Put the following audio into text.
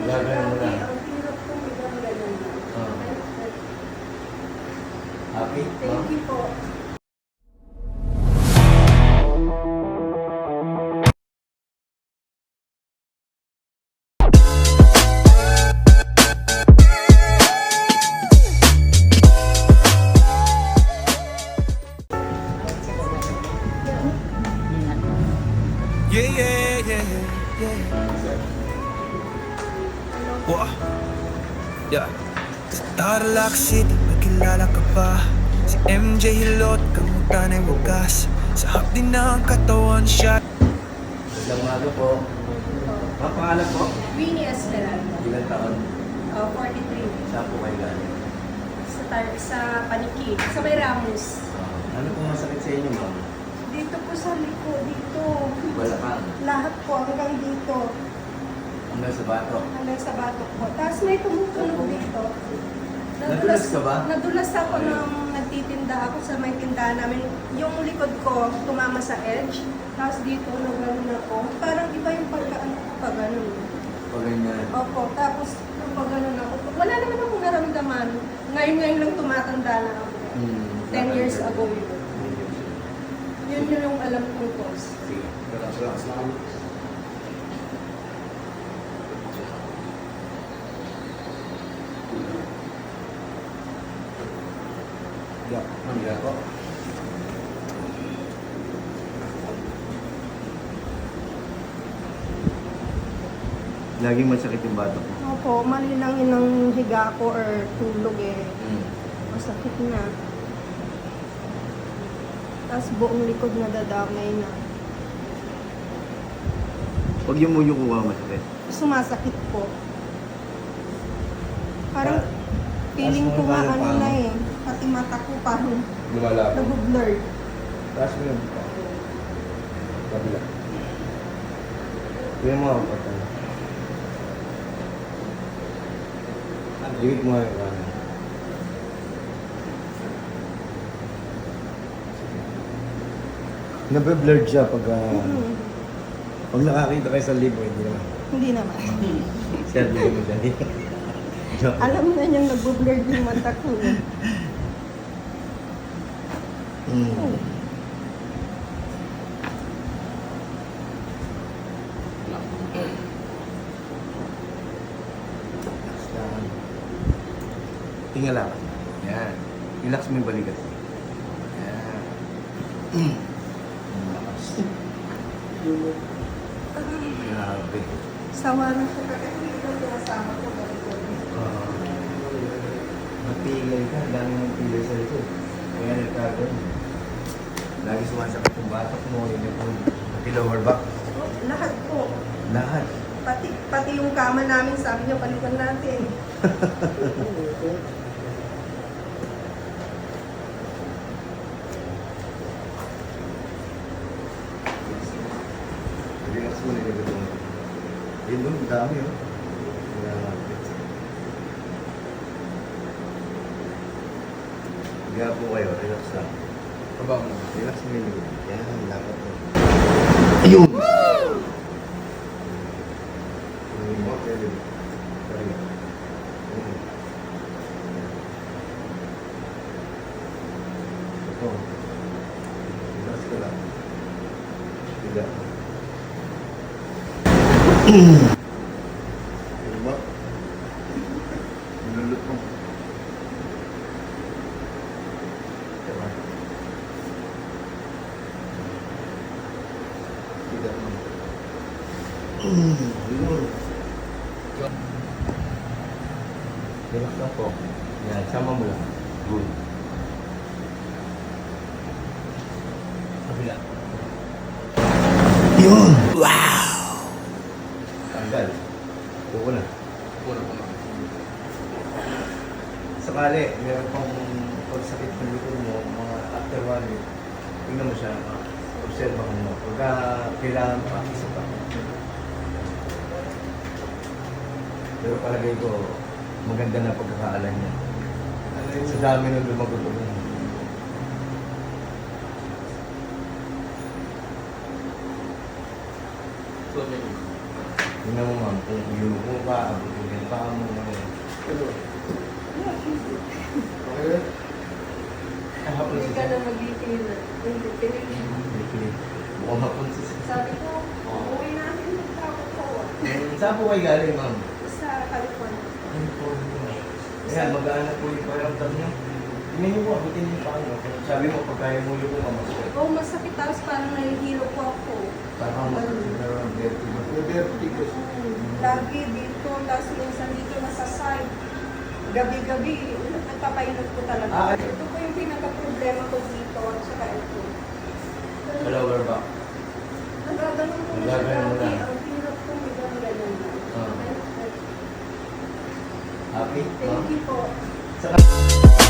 Gagawin mo na. Ang hirap kong ganun na. Ah. Happy? Thank you po. Yeah, yeah, yeah, yeah. Wah, yeah. Sa Tarlac City, nagkilala ka ba? Si MJ Hilot, kamutan ay wagas. Sa hapdi ng katawan siya. Magandang umaga po. Ang pangalan po? Winnie Esmeralda. Ilang taon? 43. Saan po kayo galing? Sa Paniki. Sa May Ramos. Ano po masakit sa inyo, ma'am? Dito po sa likod, dito. Balakang. Lahat po hanggang dito. Hanggang sa bato. Hanggang sa batok po. Tapos may tumutunog dito. Nadulas ka ba? Nadulas ako nung nagtitinda ako sa may tindahan namin. Yung likod ko tumama sa edge. Tapos dito, nagano ako. Parang iba yung pag-ano. Pag ganyan. Opo, tapos pag-ano ako. Wala naman akong naramdaman. Ngayon lang tumatanda na ako. 10 years ago yun. Yun yung alam kong cause. Sige. Relax lang. Yeah. Ma'am, yeah po. Laging masakit yung bato ko. Opo, mali lang yun ang higa ko or tulog eh. Masakit na. Tapos buong likod na dadamay na. Pag yung muyo ko masakit. Sumasakit po. Parang Ah, feeling ko nga parang ano paano? na eh. Pati mata ko parang Lumalabo. nag-blur. Taas mo yung buka. Kabila. Kuya mo ako patay. Dikit mo yung kanan. Nabe-blurred siya pag pag nakakita kayo sa libo, hindi naman. Hindi naman. Sir, hindi mo dyan. Joke. Alam na niyang nag-blur yung mata ko. Eh. Mm. Relax lang. Tingala ka. Yan. Relax mo yung balikat mo. Yan. Relax. Grabe. Sawa na siya. Kasama ko. Mapilay ka. Dami mong pilay sa likod. Kaya nagkagod. Lagi sumasakit yung batok mo. Yun yung pati lower back. Lahat po. Lahat. Pati yung kama namin, sabi niya, palitan natin. Relax mo na yung likod mo. Yun doon, ang dami oh. Grabe. Higa po kayo, relax lang. Aba mo. Relax mo yung likod. Yan, dapat mo. Ayun! Ayun mo, pwede. Sorry. Ayun. Ito. Relax ka lang. Higa. Ayun mo. Nilulot mo. Diba? Higa mo. Ayun. Relax lang po. Yan, sama mo lang. Good. Kabila. Yun! Wow! Tanggal. Buko na. Puro ko na. Sakali, meron pang pagsakit ng likod mo, mga after 1 week, tingnan mo siya, obserbahan mo. Pagka kailangan pa, isa pa. Pero palagay ko, maganda na pagkakaalan niya. Sa dami nung lumagot mo. So, Tingnan mo ma'am, kung yumuko ka, abutin yung paa mo. Yeah, sige. Okay? Ay, hapon Hindi si ka Sir. na mag-iipinan. Hindi, pinili. Mukhang hapon si Sir. Sabi ko, uuwi natin magtapos ko. Saan po kayo galing ma'am? Sa California. Ayan, mag-aanap po yung pakiramdam niyo. Tingnan niyo po, abutin yung paa niyo. Sabi mo, pag kaya mo yung po, mamasakit. Oo, masakit tapos parang nahihilo po ako. Parang meron ang vertigo. Lagi dito, tapos minsan dito nasa side. Gabi-gabi, nagpapainom ko talaga. Ah, Ito po yung pinaka-problema ko dito at saka ito. Sa lower back. Nagaganon ko na siya Nagaganon mo lagi. na. Ang hirap ko may ganun. Ah. Happy? Thank you po. Saka...